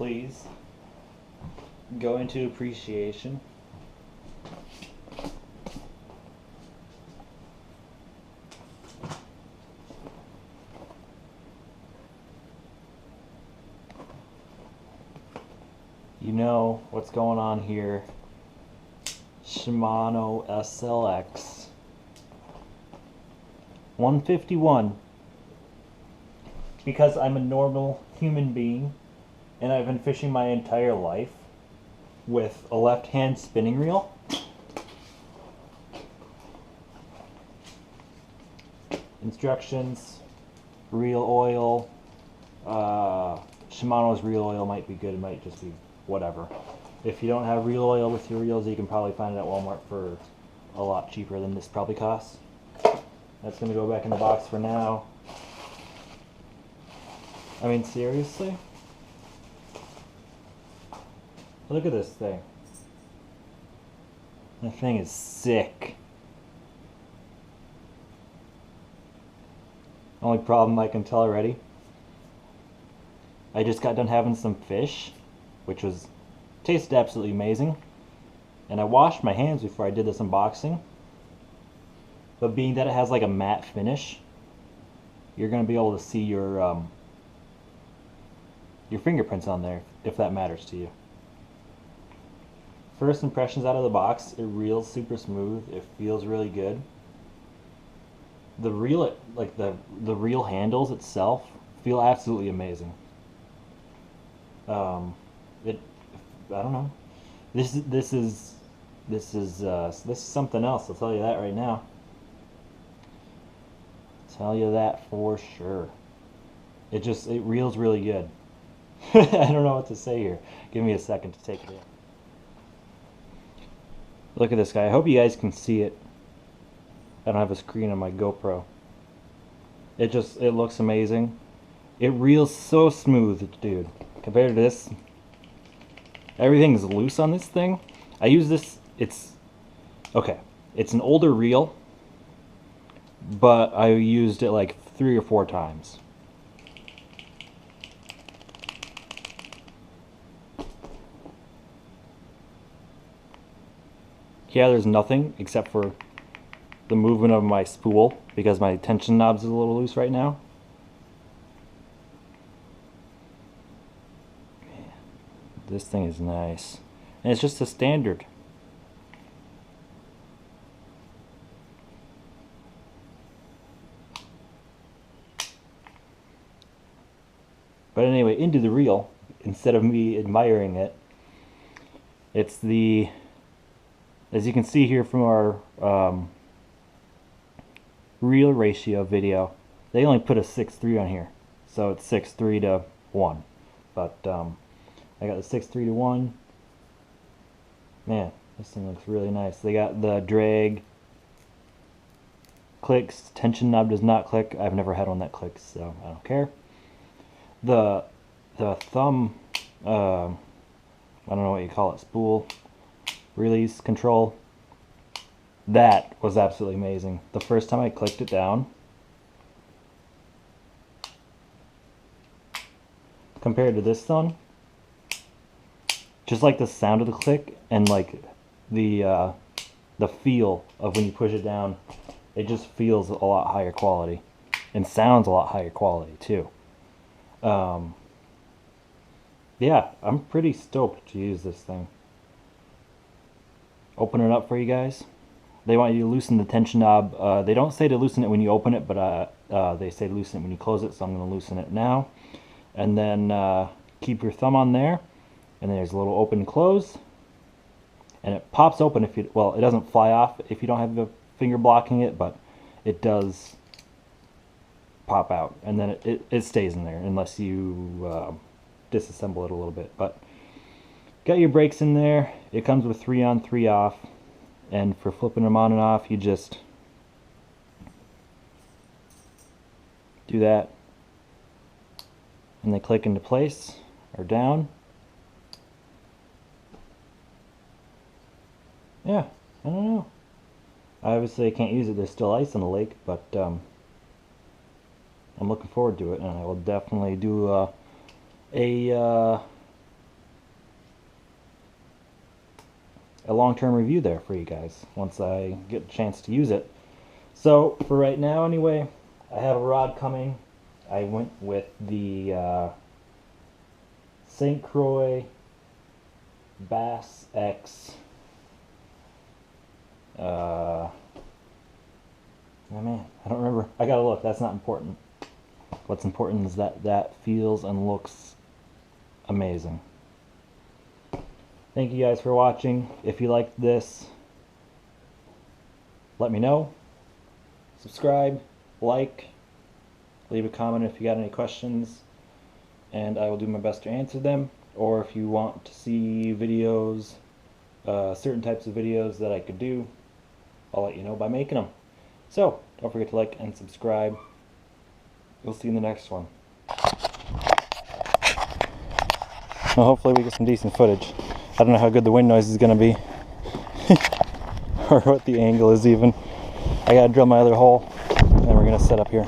please go into appreciation. You know what's going on here. Shimano SLX 151. Because I'm a normal human being and I've been fishing my entire life with a left-hand spinning reel. Instructions, reel oil, Shimano's reel oil might be good, it might just be whatever. If you don't have reel oil with your reels, you can probably find it at Walmart for a lot cheaper than this probably costs. That's going to go back in the box for now. I mean, seriously? Look at this thing. That thing is sick. Only problem I can tell already, I just got done having some fish, which tasted absolutely amazing. And I washed my hands before I did this unboxing. But being that it has like a matte finish, you're going to be able to see your fingerprints on there, if that matters to you. First impressions out of the box, it reels super smooth, it feels really good. The reel, the reel handles itself feel absolutely amazing. I don't know. This is something else. I'll tell you that right now. Tell you that for sure. It reels really good. I don't know what to say here. Give me a second to take it in. Look at this guy. I hope you guys can see it. I don't have a screen on my GoPro. It looks amazing. It reels so smooth, dude. Compared to this, everything's loose on this thing. I use this, it's an older reel, but I used it like 3 or 4 times. Yeah, there's nothing except for the movement of my spool because my tension knob's a little loose right now. This thing is nice. And it's just a standard. But anyway, into the reel, instead of me admiring it, it's the, as you can see here from our reel ratio video, they only put a 6:3 on here. So it's 6:3 to 1. But I got the 6:3 to 1. Man, this thing looks really nice. They got the drag, clicks, tension knob does not click. I've never had one that clicks, so I don't care. The thumb, I don't know what you call it, spool, release, control, that was absolutely amazing. The first time I clicked it down, compared to this one, just like the sound of the click and like the feel of when you push it down, it just feels a lot higher quality and sounds a lot higher quality too. Yeah, I'm pretty stoked to use this thing. Open it up for you guys. They want you to loosen the tension knob. They don't say to loosen it when you open it, but they say to loosen it when you close it, so I'm going to loosen it now. And then keep your thumb on there. And there's a little open and close, and it pops open if you, well, it doesn't fly off if you don't have the finger blocking it, but it does pop out, and then it stays in there unless you disassemble it a little bit. But got your brakes in there. It comes with 3 on, 3 off, and for flipping them on and off, you just do that, and they click into place or down. Yeah, I don't know. Obviously I can't use it, there's still ice on the lake, but I'm looking forward to it, and I will definitely do a a long-term review there for you guys once I get a chance to use it. So for right now anyway, I have a rod coming. I went with the St. Croix Bass X. Oh man, I don't remember. I gotta look. That's not important. What's important is that that feels and looks amazing. Thank you guys for watching. If you liked this, let me know. Subscribe, like, leave a comment if you got any questions, and I will do my best to answer them. Or if you want to see videos, certain types of videos that I could do, I'll let you know by making them. So, don't forget to like and subscribe. We'll see you in the next one. Well, hopefully we get some decent footage. I don't know how good the wind noise is going to be. Or what the angle is even. I gotta drill my other hole, and we're going to set up here.